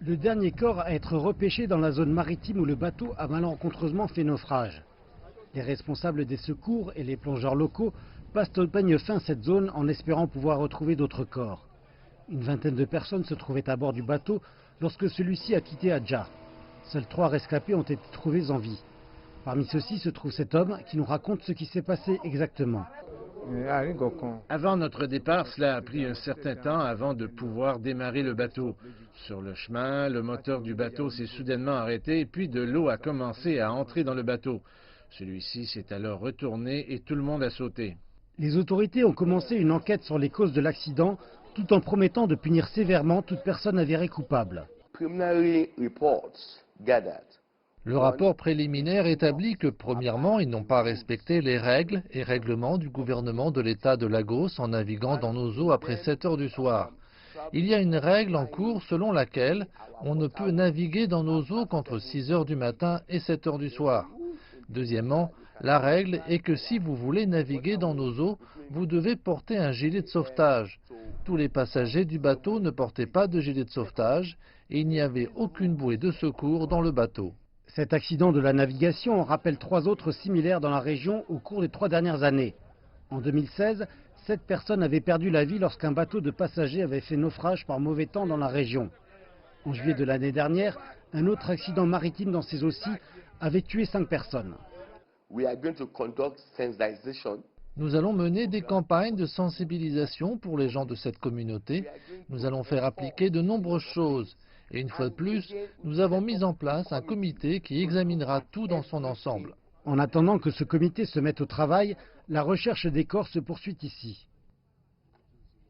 Le dernier corps à être repêché dans la zone maritime où le bateau a malencontreusement fait naufrage. Les responsables des secours et les plongeurs locaux passent au peigne fin cette zone en espérant pouvoir retrouver d'autres corps. Une vingtaine de personnes se trouvaient à bord du bateau lorsque celui-ci a quitté Adja. Seuls 3 rescapés ont été trouvés en vie. Parmi ceux-ci se trouve cet homme qui nous raconte ce qui s'est passé exactement. Avant notre départ, cela a pris un certain temps avant de pouvoir démarrer le bateau. Sur le chemin, le moteur du bateau s'est soudainement arrêté, puis de l'eau a commencé à entrer dans le bateau. Celui-ci s'est alors retourné et tout le monde a sauté. Les autorités ont commencé une enquête sur les causes de l'accident, tout en promettant de punir sévèrement toute personne avérée coupable. Le rapport préliminaire établit que, premièrement, ils n'ont pas respecté les règles et règlements du gouvernement de l'État de Lagos en naviguant dans nos eaux après 7 heures du soir. Il y a une règle en cours selon laquelle on ne peut naviguer dans nos eaux qu'entre 6 heures du matin et 7 heures du soir. Deuxièmement, la règle est que si vous voulez naviguer dans nos eaux, vous devez porter un gilet de sauvetage. Tous les passagers du bateau ne portaient pas de gilet de sauvetage et il n'y avait aucune bouée de secours dans le bateau. Cet accident de la navigation en rappelle 3 autres similaires dans la région au cours des 3 dernières années. En 2016, 7 personnes avaient perdu la vie lorsqu'un bateau de passagers avait fait naufrage par mauvais temps dans la région. En juillet de l'année dernière, un autre accident maritime dans ces eaux-ci avait tué 5 personnes. Nous allons mener des campagnes de sensibilisation pour les gens de cette communauté. Nous allons faire appliquer de nombreuses choses. Et une fois de plus, nous avons mis en place un comité qui examinera tout dans son ensemble. En attendant que ce comité se mette au travail, la recherche des corps se poursuit ici.